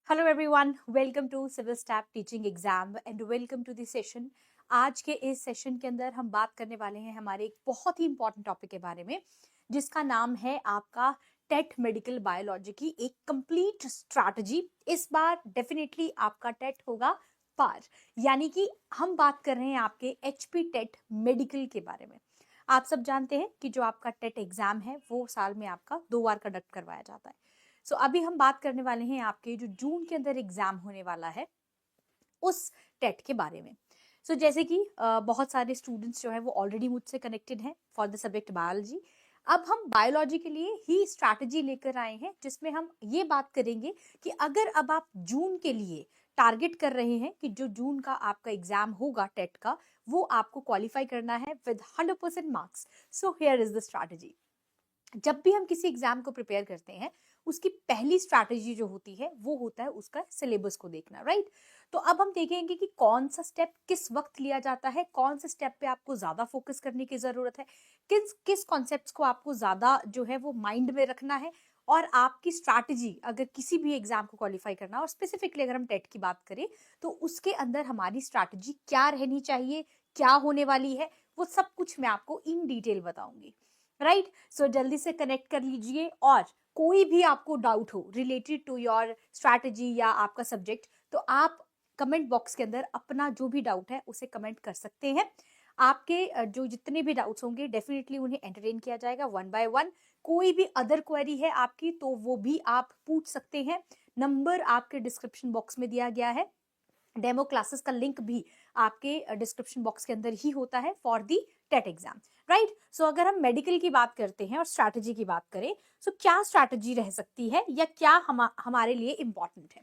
Hello everyone, welcome to civil staff teaching exam and welcome to this session. आज के इस session के अंदर हम बात करने वाले हैं हमारे एक बहुत ही इंपॉर्टेंट टॉपिक के बारे में, जिसका नाम है आपका टेट मेडिकल बायोलॉजी की एक कंप्लीट स्ट्रैटेजी। इस बार डेफिनेटली आपका टेट होगा पार, यानी कि हम बात कर रहे हैं आपके एचपी टेट मेडिकल के बारे में। आप सब जानते हैं कि जो आपका टेट एग्जाम है वो साल में आपका 2 बार कंडक्ट करवाया जाता है। अभी हम बात करने वाले हैं आपके जो जून के अंदर एग्जाम होने वाला है उस टेट के बारे में। जैसे कि बहुत सारे स्टूडेंट्स जो है वो ऑलरेडी मुझसे कनेक्टेड हैं फॉर द सब्जेक्ट बायोलॉजी। अब हम बायोलॉजी के लिए ही स्ट्रैटेजी लेकर आए हैं, जिसमें हम ये बात करेंगे कि अगर अब आप जून के लिए टारगेट कर रहे हैं कि जो जून का आपका एग्जाम होगा टेट का, वो आपको क्वालिफाई करना है with 100% marks. So here is the strategy. जब भी हम किसी एग्जाम को प्रिपेयर करते हैं, उसकी पहली स्ट्रैटेजी जो होती है वो होता है उसका सिलेबस को देखना, राइट। तो अब हम देखेंगे कि कौन सा स्टेप किस वक्त लिया जाता है, कौन से स्टेप पे आपको ज्यादा फोकस करने की जरूरत है, किस किस कॉन्सेप्ट्स को आपको ज्यादा जो है वो माइंड में रखना है। और आपकी स्ट्रैटेजी अगर किसी भी एग्जाम को क्वालिफाई करना, और स्पेसिफिकली अगर हम टेट की बात करें तो उसके अंदर हमारी स्ट्रैटेजी क्या रहनी चाहिए, क्या होने वाली है, वो सब कुछ मैं आपको इन डिटेल बताऊंगी, राइट। जल्दी से कनेक्ट कर लीजिए, और कोई भी आपको डाउट हो रिलेटेड टू योर स्ट्रैटेजी या आपका सब्जेक्ट, तो आप कमेंट बॉक्स के अंदर अपना जो भी डाउट है उसे कमेंट कर सकते हैं। आपके जो जितने भी डाउट्स होंगे डेफिनेटली उन्हें एंटरटेन किया जाएगा वन बाय वन। कोई भी अदर क्वेरी है आपकी तो वो भी आप पूछ सकते हैं। नंबर आपके डिस्क्रिप्शन बॉक्स में दिया गया है। डेमो क्लासेस का लिंक भी आपके डिस्क्रिप्शन बॉक्स के अंदर ही होता है for the TET exam, right. अगर हम मेडिकल की बात करते हैं और स्ट्रैटेजी की बात करें, क्या स्ट्रैटेजी रह सकती है या क्या हमारे लिए इंपॉर्टेंट है।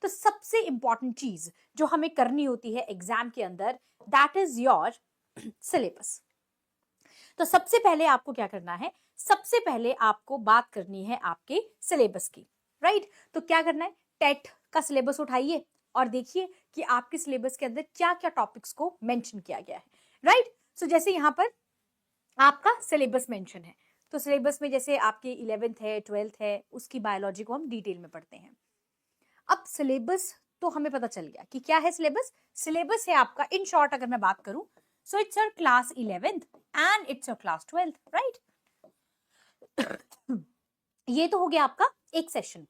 तो सबसे इंपॉर्टेंट चीज जो हमें करनी होती है एग्जाम के अंदर, दैट इज योर सिलेबस। तो सबसे पहले आपको क्या करना है, सबसे पहले आपको बात करनी है आपके सिलेबस की, राइट। तो क्या करना है, टेट का सिलेबस उठाइए और देखिए कि आपके सिलेबस के अंदर क्या क्या टॉपिक्स को मेंशन किया गया है, राइट। जैसे यहाँ पर आपका सिलेबस मेंशन है, तो सिलेबस में जैसे आपके 11th है, 12th है, उसकी बायोलॉजी को हम डिटेल में पढ़ते हैं। अब सिलेबस तो हमें पता चल गया कि क्या है सिलेबस। सिलेबस है आपका, इन शॉर्ट अगर मैं बात करूं, so it's your class 11th and it's your class 12th, right. ये तो हो गया आपका एक सेशन,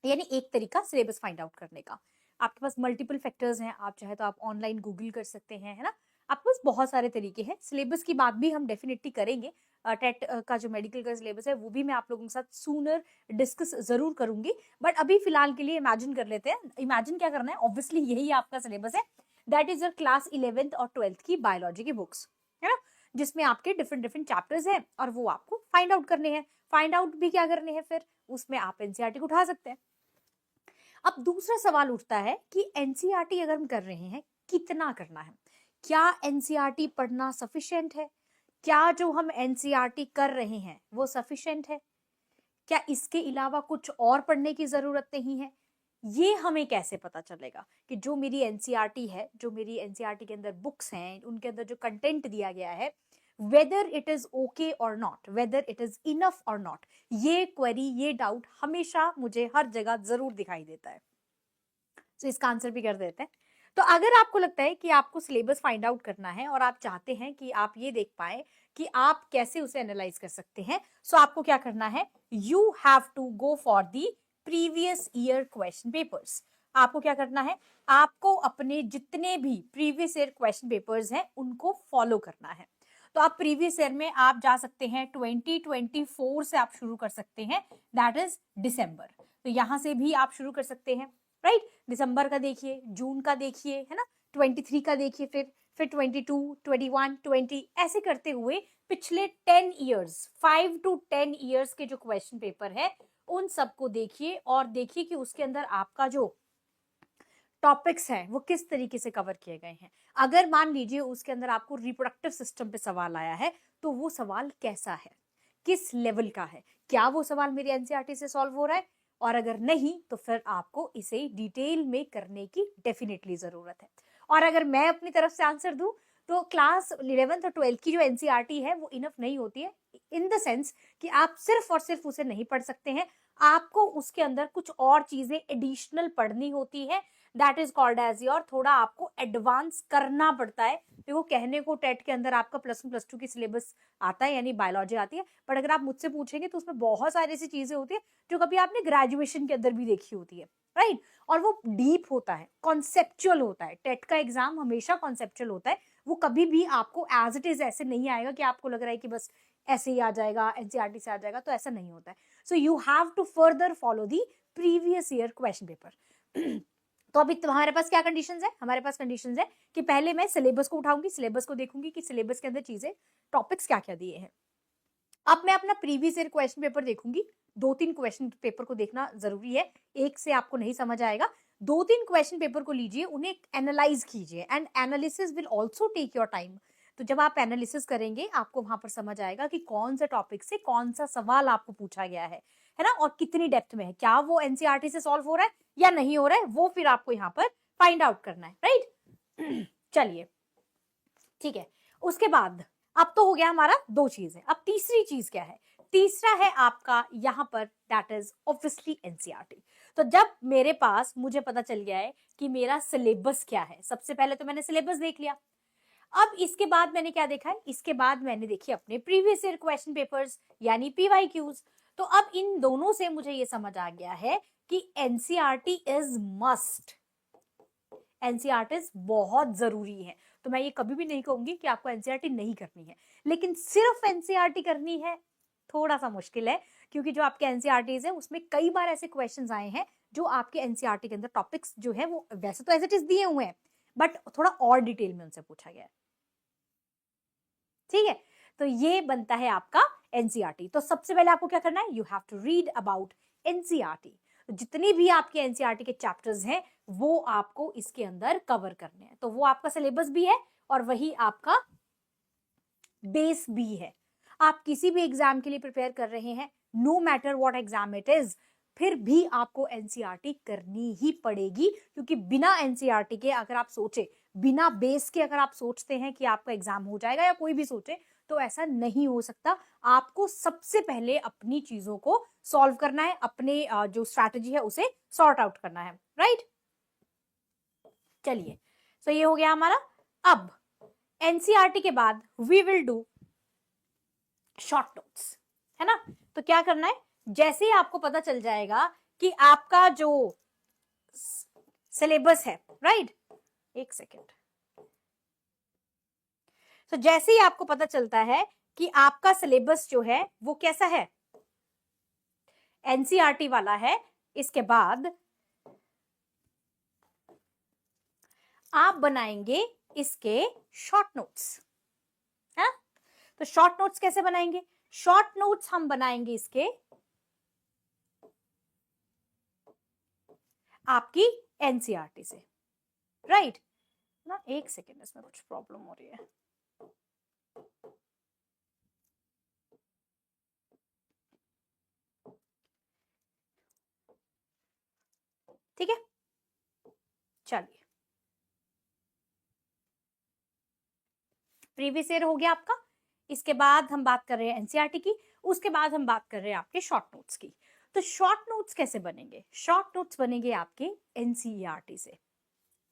यानी एक तरीका सिलेबस फाइंड आउट करने का। आपके पास मल्टीपल फैक्टर्स हैं, आप चाहे तो आप ऑनलाइन गूगल कर सकते हैं, है ना। आपके पास बहुत सारे तरीके हैं। सिलेबस की बात भी हम डेफिनेटली करेंगे, टेट का जो मेडिकल का सिलेबस है वो भी मैं आप लोगों के साथ सूनर डिस्कस जरूर करूंगी। बट अभी फिलहाल के लिए इमेजिन कर लेते हैं। इमेजिन क्या करना है, ऑब्वियसली यही आपका सिलेबस है, that is your class 11th और 12th की बायोलॉजी की बुक्स, है ना, जिसमें आपके डिफरेंट डिफरेंट चैप्टर्स हैं और वो आपको फाइंड आउट करने हैं। फाइंड आउट भी क्या करने हैं, फिर उसमें आप एनसीईआरटी को उठा सकते हैं। अब दूसरा सवाल उठता है कि एनसीईआरटी अगर हम कर रहे हैं, कितना करना है, क्या एनसीईआरटी पढ़ना सफिशिएंट है, क्या जो हम एनसीईआरटी कर रहे हैं वो सफिशिएंट है, क्या इसके अलावा कुछ और पढ़ने की जरूरत नहीं है। ये हमें कैसे पता चलेगा कि जो मेरी एनसीईआरटी है, जो मेरी एनसीईआरटी के अंदर बुक्स हैं, उनके अंदर जो कंटेंट दिया गया है, वेदर इट इज ओके और not, whether it is enough और नॉट। ये क्वेरी, ये डाउट हमेशा मुझे हर जगह जरूर दिखाई देता है। तो इसका आंसर भी कर देते हैं। तो अगर आपको लगता है कि आपको सिलेबस फाइंड आउट करना है और आप चाहते हैं कि आप ये देख पाए कि आप कैसे उसे एनालाइज कर सकते हैं, सो आपको क्या करना है, you have to go for the previous year question papers. आपको क्या करना है, आपको अपने जितने भी प्रीवियस ईयर क्वेश्चन पेपर्स हैं उनको फॉलो करना है। तो आप प्रीवियस ईयर में आप जा सकते हैं, 2024 से आप शुरू कर सकते हैं, दैट इज दिसंबर। तो यहां से भी आप शुरू कर सकते हैं, राइट। दिसंबर का देखिए, जून का देखिए, है ना, 23 का देखिए, फिर 22, 21, 20, ऐसे करते हुए पिछले 10 ईयर्स, 5 to 10 ईयर्स के जो क्वेश्चन पेपर है उन सबको देखिए और देखिए कि उसके अंदर आपका जो टॉपिक्स हैं वो किस तरीके से कवर किए गए हैं। अगर मान लीजिए उसके अंदर आपको रिप्रोडक्टिव सिस्टम पे सवाल आया है, तो वो सवाल कैसा है, किस लेवल का है, क्या वो सवाल मेरी एनसीईआरटी से सॉल्व हो रहा है, और अगर नहीं तो फिर आपको इसे डिटेल में करने की डेफिनेटली जरूरत है। और अगर मैं अपनी तरफ से आंसर दूं, तो क्लास 11th और 12th की जो एनसीईआरटी है वो इनफ नहीं होती है, इन द सेंस कि आप सिर्फ और सिर्फ उसे नहीं पढ़ सकते हैं, आपको उसके अंदर कुछ और चीजें एडिशनल पढ़नी होती है, that is called as your, थोड़ा आपको एडवांस करना पड़ता है। देखो कहने को टेट के अंदर आपका +1 +2 की सिलेबस आता है, यानी बायोलॉजी आती है, बट अगर आप मुझसे पूछेंगे तो उसमें बहुत सारी ऐसी चीजें होती है जो कभी आपने ग्रेजुएशन के अंदर भी देखी होती है, राइट? और वो डीप होता है, कॉन्सेप्चुअल होता है। टेट का एग्जाम हमेशा कॉन्सेप्चुअल होता है, वो कभी भी आपको एज इट इज ऐसे नहीं आएगा कि आपको लग रहा है कि बस ऐसे ही आ जाएगा, एनसीईआरटी से आ जाएगा, तो ऐसा नहीं होता है। So you have to further follow the previous year question paper. तो अभी हमारे पास क्या कंडीशंस है? हमारे पास कंडीशंस है कि पहले मैं सिलेबस को उठाऊंगी, सिलेबस को देखूंगी कि सिलेबस के अंदर चीजें, टॉपिक्स क्या क्या दिए हैं। अब मैं अपना प्रीवियस ईयर क्वेश्चन पेपर देखूंगी। 2-3 क्वेश्चन पेपर को देखना जरूरी है, एक से आपको नहीं समझ आएगा। 2-3 क्वेश्चन पेपर को लीजिए, उन्हें एनालाइज कीजिए, and analysis will also take your time. तो जब आप एनालिसिस करेंगे आपको वहां पर समझ आएगा कि कौन सा टॉपिक से कौन सा सवाल आपको पूछा गया है ना, और कितनी डेप्थ में है, क्या वो एनसीईआरटी से सॉल्व हो रहा है या नहीं हो रहा है, वो फिर आपको यहाँ पर फाइंड आउट करना है, राइट? चलिए ठीक है। उसके बाद अब तो हो गया हमारा 2 चीजें, अब तीसरी चीज क्या है? तीसरा है आपका यहाँ पर दैट इज ऑब्वियसली एनसीईआरटी। तो जब मेरे पास, मुझे पता चल गया है कि मेरा सिलेबस क्या है, सबसे पहले तो मैंने सिलेबस देख लिया। अब इसके बाद मैंने क्या देखा है? इसके बाद मैंने देखी अपने प्रीवियस ईयर क्वेश्चन पेपर्स, यानी पीवाईक्यूज। तो अब इन दोनों से मुझे ये समझ आ गया है कि एनसीईआरटी इज मस्ट, एनसीईआरटी बहुत जरूरी है। तो मैं ये कभी भी नहीं कहूंगी कि आपको एनसीईआरटी नहीं करनी है, लेकिन सिर्फ एनसीईआरटी करनी है थोड़ा सा मुश्किल है, क्योंकि जो आपके एनसीईआरटीज है उसमें कई बार ऐसे क्वेश्चंस आए हैं जो आपके एनसीईआरटी के अंदर टॉपिक्स जो है वो वैसे तो एज इट इज दिए हुए हैं, बट थोड़ा और डिटेल में उनसे पूछा गया है, ठीक है? तो ये बनता है आपका एनसीईआरटी। तो सबसे पहले आपको क्या करना है? You have to read about NCERT. जितनी भी आपके एनसीईआरटी के चैप्टर्स हैं वो आपको इसके अंदर कवर करने हैं। तो वो आपका सिलेबस भी है और वही आपका बेस भी है। आप किसी भी एग्जाम के लिए प्रिपेयर कर रहे हैं, no matter what exam it is, फिर भी आपको एनसीईआरटी करनी ही पड़ेगी, क्योंकि बिना एनसीईआरटी के अगर आप सोचे, बिना बेस के अगर आप सोचते हैं कि आपका एग्जाम हो जाएगा या कोई भी सोचे, तो ऐसा नहीं हो सकता। आपको सबसे पहले अपनी चीजों को सॉल्व करना है, अपने जो स्ट्रैटेजी है उसे सॉर्ट आउट करना है, राइट? चलिए, तो ये हो गया हमारा। अब एनसीईआरटी के बाद we will do short notes, है ना? तो क्या करना है? जैसे ही आपको पता चल जाएगा कि आपका जो सिलेबस है, राइट, एक सेकेंड, तो जैसे ही आपको पता चलता है कि आपका सिलेबस जो है वो कैसा है, एनसीईआरटी वाला है, इसके बाद आप बनाएंगे इसके शॉर्ट नोट्स, है? तो शॉर्ट नोट्स कैसे बनाएंगे? शॉर्ट नोट्स हम बनाएंगे इसके आपकी एनसीईआरटी से, राइट ना? एक सेकेंड, इसमें कुछ प्रॉब्लम हो रही है। ठीक है, चलिए, प्रीवियस ईयर हो गया आपका। इसके बाद हम बात कर रहे हैं एनसीईआरटी की, उसके बाद हम बात कर रहे हैं आपके शॉर्ट नोट्स की। तो शॉर्ट नोट्स कैसे बनेंगे? शॉर्ट नोट्स बनेंगे आपके एनसीईआरटी से,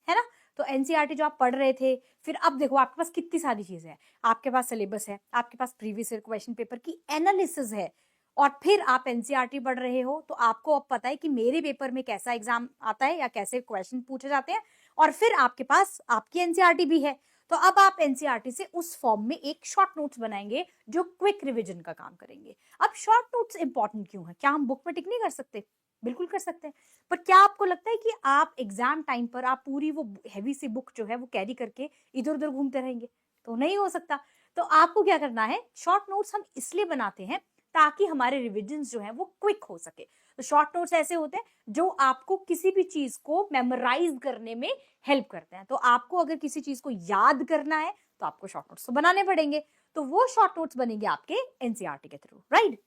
है ना? तो एनसीईआरटी जो आप पढ़ रहे थे, फिर अब देखो आपके पास कितनी सारी चीजें हैं, आपके पास सिलेबस है, आपके पास प्रीवियस ईयर क्वेश्चन पेपर की एनालिसिस है, और फिर आप एनसीईआरटी पढ़ रहे हो, तो आपको अब पता है कि मेरे पेपर में कैसा एग्जाम आता है या कैसे क्वेश्चन पूछे जाते हैं, और फिर आपके पास आपकी एनसीईआरटी भी है। तो अब आप एनसीईआरटी से उस फॉर्म में एक शॉर्ट नोट्स बनाएंगे जो क्विक रिवीजन का काम करेंगे। अब शॉर्ट नोट्स इंपॉर्टेंट क्यों है? क्या हम बुक में टिक नहीं कर सकते? बिल्कुल कर सकते हैं, पर क्या आपको लगता है कि आप एग्जाम टाइम पर आप पूरी वो हैवी सी बुक जो है वो कैरी करके इधर उधर घूमते रहेंगे? तो नहीं हो सकता। तो आपको क्या करना है? शॉर्ट नोट्स हम इसलिए बनाते हैं ताकि हमारे रिविजन्स जो है वो क्विक हो सके। तो शॉर्ट नोट्स ऐसे होते हैं जो आपको किसी भी चीज को मेमोराइज करने में हेल्प करते हैं। तो आपको अगर किसी चीज को याद करना है तो आपको शॉर्ट नोट्स तो बनाने पड़ेंगे, तो वो शॉर्ट नोट्स बनेंगे आपके एनसीईआरटी के थ्रू, राइट?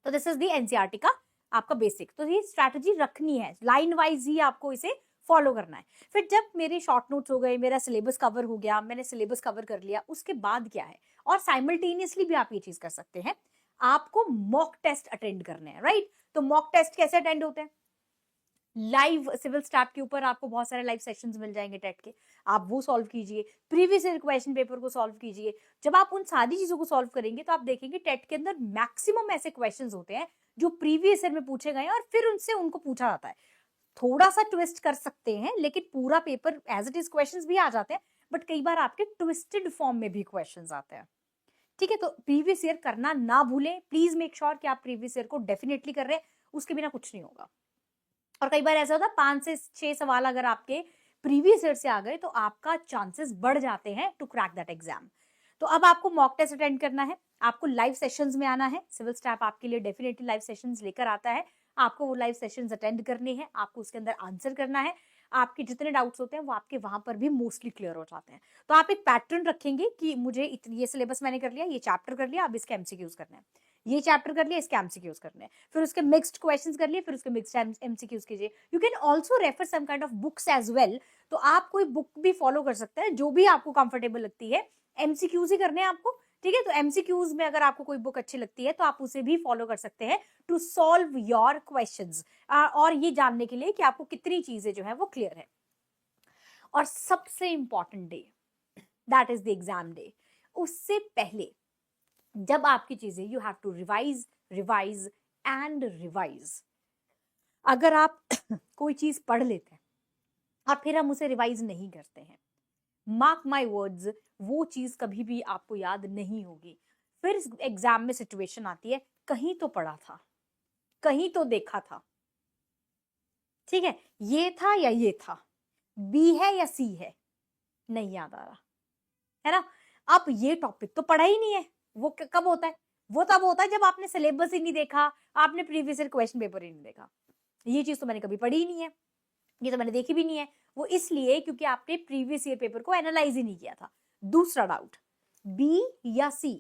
तो दिस इज द एनसीईआरटी का आपका बेसिक। तो ये स्ट्रैटेजी रखनी है, लाइन वाइज ही आपको इसे फॉलो करना है। फिर जब मेरे शॉर्ट नोट्स हो गए, मेरा सिलेबस कवर हो गया, मैंने सिलेबस कवर कर लिया, उसके बाद क्या है? और साइमल्टेनियसली भी आप ये चीज कर सकते हैं, आपको मॉक टेस्ट अटेंड करने हैं, राइट? तो मॉक टेस्ट कैसे अटेंड होते हैं? लाइव सिविल स्टैप के ऊपर आपको बहुत सारे लाइव सेशंस मिल जाएंगे टेट के, आप वो सॉल्व कीजिए, प्रीवियस ईयर क्वेश्चन पेपर को सॉल्व कीजिए। जब आप उन सारी चीजों को सॉल्व करेंगे तो आप देखेंगे टेट के अंदर मैक्सिमम ऐसे क्वेश्चंस होते हैं जो प्रीवियस ईयर में पूछे गए और फिर उनसे उनको पूछा जाता है। थोड़ा सा ट्विस्ट कर सकते हैं, लेकिन पूरा paper as it is questions भी आ जाते हैं, बट कई बार आपके ट्विस्टेड फॉर्म में भी क्वेश्चंस आते हैं। ठीक है, तो प्रीवियस ईयर करना ना भूलें, प्लीज मेक श्योर कि आप प्रीवियस ईयर को डेफिनेटली कर रहे हैं, उसके बिना कुछ नहीं होगा। और कई बार ऐसा होता है 5 से 6 सवाल अगर आपके प्रीवियस ईयर से आ गए तो आपका चांसेस बढ़ जाते हैं टू क्रैक दैट एग्जाम। तो अब आपको मॉक टेस्ट अटेंड करना है, आपको लाइव सेशंस में आना है, सिविल स्टैप आपके लिए डेफिनेटली लाइव सेशंस लेकर आता है, आपको वो लाइव सेशंस अटेंड करने हैं, आपको उसके अंदर आंसर करना है, आपके जितने डाउट्स होते हैं वो आपके वहां पर भी मोस्टली क्लियर हो जाते हैं। तो आप एक पैटर्न रखेंगे कि मुझे इतनी, ये सिलेबस मैंने कर लिया, ये चैप्टर कर लिया, अब इसके एमसीक्यूज करने हैं, ये चैप्टर कर लिया, इसके एमसीक्यूज करने हैं, फिर उसके मिक्स्ड क्वेश्चंस कर लिए, फिर उसके मिक्स्ड एमसीक्यूज कीजिए। You can also refer some kind of books as well, तो आप कोई बुक भी फॉलो कर सकते हैं जो भी आपको कंफर्टेबल लगती है, एमसीक्यूज ही करने हैं आपको। ठीक है, तो एमसीक्यूज में अगर आपको कोई बुक अच्छी लगती है तो आप उसे भी फॉलो कर सकते हैं टू सॉल्व योर क्वेश्चंस, और ये जानने के लिए कि आपको कितनी चीजें जो है वो क्लियर है। और सबसे important day, that is the exam day. उससे पहले जब आपकी चीजें, you have to revise revise and revise. अगर आप कोई चीज पढ़ लेते हैं और फिर हम उसे रिवाइज नहीं करते हैं, मार्क माई वर्ड्स, वो चीज कभी भी आपको याद नहीं होगी। फिर एग्जाम में सिचुएशन आती है, कहीं तो पढ़ा था, कहीं तो देखा था, ठीक है, ये था या ये था, बी है या सी है, नहीं याद आ रहा है ना। अब ये टॉपिक तो पढ़ा ही नहीं है, वो कब होता है? वो तब होता है जब आपने सिलेबस ही नहीं देखा, आपने प्रीवियस ईयर क्वेश्चन पेपर ही नहीं देखा। ये चीज तो मैंने कभी पढ़ी ही नहीं है, ये तो मैंने देखी भी नहीं है। वो इसलिए क्योंकि आपने प्रीवियस ईयर पेपर को एनालाइज ही नहीं किया था। दूसरा डाउट, बी या सी,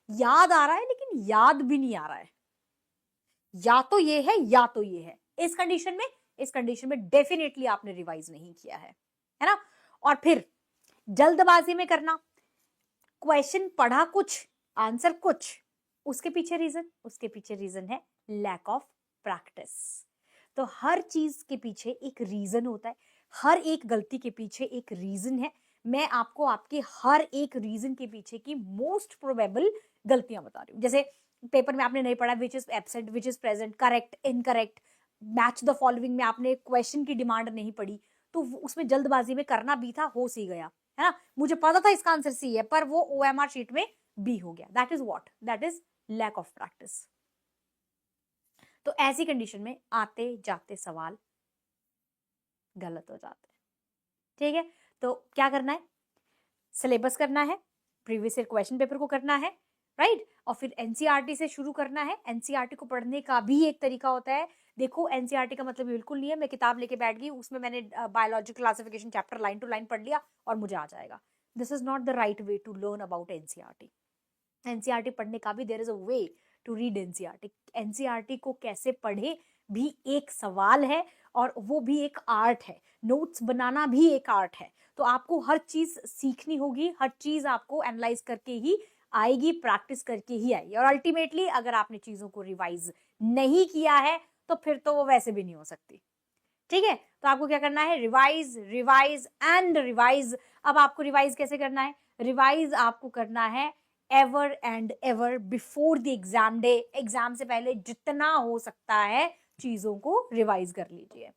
याद आ रहा है लेकिन याद भी नहीं आ रहा है, या तो ये है या तो ये है। इस कंडीशन में डेफिनेटली आपने रिवाइज नहीं किया है ना। और फिर जल्दबाजी में करना, क्वेश्चन पढ़ा कुछ, आंसर कुछ, उसके पीछे रीजन है लैक ऑफ प्रैक्टिस। तो हर चीज के पीछे एक रीजन होता है, हर एक गलती के पीछे एक रीजन है। मैं आपको आपके हर एक रीजन के पीछे की मोस्ट प्रोबेबल गलतियां बता रही हूँ। जैसे पेपर में आपने नहीं पढ़ा, which is absent, which is present, correct, incorrect, match the following में आपने क्वेश्चन की डिमांड नहीं पढ़ी, तो उसमें जल्दबाजी में करना भी था, हो सी गया है ना। मुझे पता था इसका आंसर सी है, पर वो OMR शीट में बी हो गया। That is what, that is lack of practice. तो ऐसी कंडीशन में आते जाते सवाल गलत हो जाते हैं। ठीक है, तो क्या करना है? सिलेबस करना है, प्रीवियस ईयर क्वेश्चन पेपर को करना है, राइट, और फिर एनसीईआरटी से शुरू करना है। एनसीईआरटी को पढ़ने का भी एक तरीका होता है। देखो, एनसीईआरटी का मतलब बिल्कुल नहीं है मैं किताब लेके बैठ गई, उसमें मैंने biology classification chapter line to line पढ़ लिया और मुझे आ जाएगा। This is not the right way to learn about NCERT. NCERT पढ़ने का भी there is a way to read NCERT. NCERT को कैसे पढ़े भी एक सवाल है, और वो भी एक आर्ट है। नोट्स बनाना भी एक आर्ट है। तो आपको हर चीज सीखनी होगी, हर चीज आपको एनालाइज करके ही आएगी, प्रैक्टिस करके ही आएगी। और अल्टीमेटली अगर आपने चीजों को रिवाइज नहीं किया है तो फिर तो वो वैसे भी नहीं हो सकती। ठीक है, तो आपको क्या करना है? Revise revise and revise. अब आपको रिवाइज कैसे करना है? रिवाइज आपको करना है ever and ever before the exam day. Exam से पहले जितना हो सकता है चीजों को रिवाइज कर लीजिए,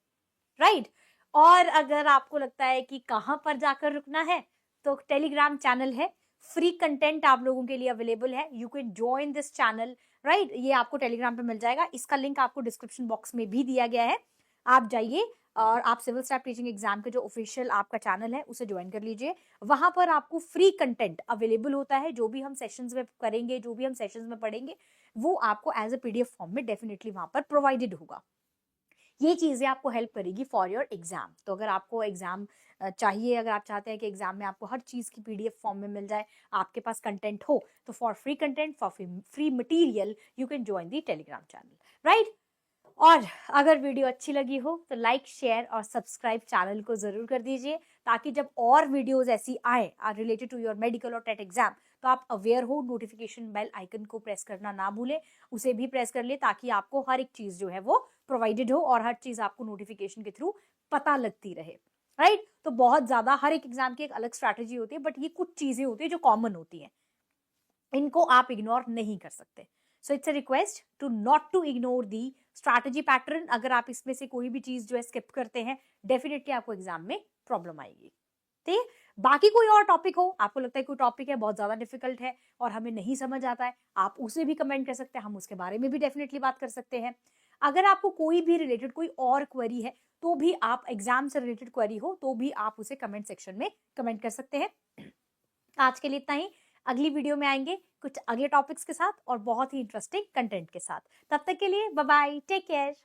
राइट। और अगर आपको लगता है कि कहां पर जाकर रुकना है, तो टेलीग्राम चैनल है, फ्री कंटेंट आप लोगों के लिए अवेलेबल है। You can join this channel, right. ये आपको टेलीग्राम पे मिल जाएगा, इसका लिंक आपको डिस्क्रिप्शन बॉक्स में भी दिया गया है। आप जाइए और आप सिविल स्टैफ टीचिंग एग्जाम के जो ऑफिशियल आपका चैनल है उसे ज्वाइन कर लीजिए। वहां पर आपको फ्री कंटेंट अवेलेबल होता है। जो भी हम सेशंस में करेंगे, जो भी हम सेशंस में पढ़ेंगे, वो आपको एज अ PDF फॉर्म में डेफिनेटली वहां पर प्रोवाइडेड होगा। ये चीजें आपको हेल्प करेगी फॉर योर एग्जाम। तो अगर आपको एग्जाम चाहिए, अगर आप चाहते हैं कि एग्जाम में आपको हर चीज की PDF फॉर्म में मिल जाए, आपके पास कंटेंट हो, तो for free content, for free material, you can join the Telegram channel, right. और अगर वीडियो अच्छी लगी हो तो लाइक, शेयर और सब्सक्राइब चैनल को जरूर कर दीजिए, ताकि जब और वीडियोस ऐसी आए रिलेटेड टू योर मेडिकल और टेट एग्जाम, तो आप अवेयर हो, नोटिफिकेशन बेल आइकन को प्रेस करना ना भूलें, उसे भी प्रेस कर ले ताकि आपको हर एक चीज जो है वो प्रोवाइडेड हो और हर चीज आपको नोटिफिकेशन के थ्रू पता लगती रहे, राइट। तो बहुत ज्यादा हर एक एग्जाम की एक अलग स्ट्रैटेजी होती है, बट ये कुछ चीजें होती है जो कॉमन होती है, इनको आप इग्नोर नहीं कर सकते। So it's a request to not to ignore the strategy pattern. अगर आप इसमें से कोई भी चीज जो है स्किप करते हैं, डेफिनेटली आपको एग्जाम में प्रॉब्लम आएगी। ठीक है, बाकी कोई और टॉपिक हो, आपको लगता है कोई टॉपिक है बहुत ज्यादा डिफिकल्ट है और हमें नहीं समझ आता है, आप उसे भी कमेंट कर सकते हैं, हम उसके बारे में भी डेफिनेटली बात कर सकते हैं। अगर आपको कोई भी रिलेटेड कोई और क्वेरी है, तो भी आप एग्जाम से रिलेटेड क्वेरी हो तो भी आप उसे कमेंट सेक्शन में कमेंट कर सकते हैं। आज के लिए इतना ही। अगली वीडियो में आएंगे कुछ अगले टॉपिक्स के साथ और बहुत ही इंटरेस्टिंग कंटेंट के साथ। तब तक के लिए बाय बाय, टेक केयर।